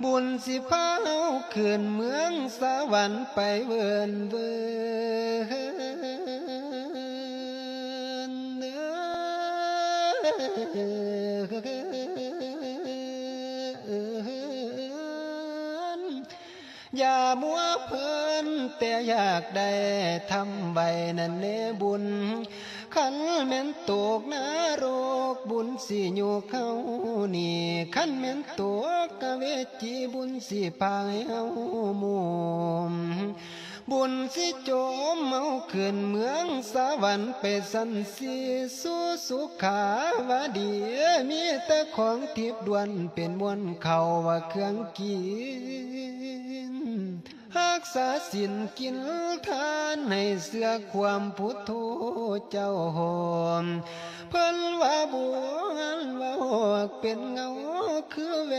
บุญสิพาเฮาขึ้นเมืองสวรรค์ไปเวินเวินอย่ามัวเพลินแต่อยากได้ทำใบนั่นเนบุญขันแม่นตกนรกบุญสิอยู่เขานี่ขันแม่นตกกะเวจีบุญสิพาให้เฮามุมบุญสิโจมเมาขึ้นเมืองสวรรค์ไปสันสีสู่สุขาวดีมีแต่ของทิพย์ดวนเป็นมวลเขาว่าเครื่องกินรักษาศีลกินทานให้เสื้อความพุทโธเจ้าหอมเพิ่นว่าบัวว่าหอกเป็นเงาคือแหว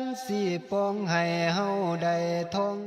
นสีปองให้เฮาได้ท่อง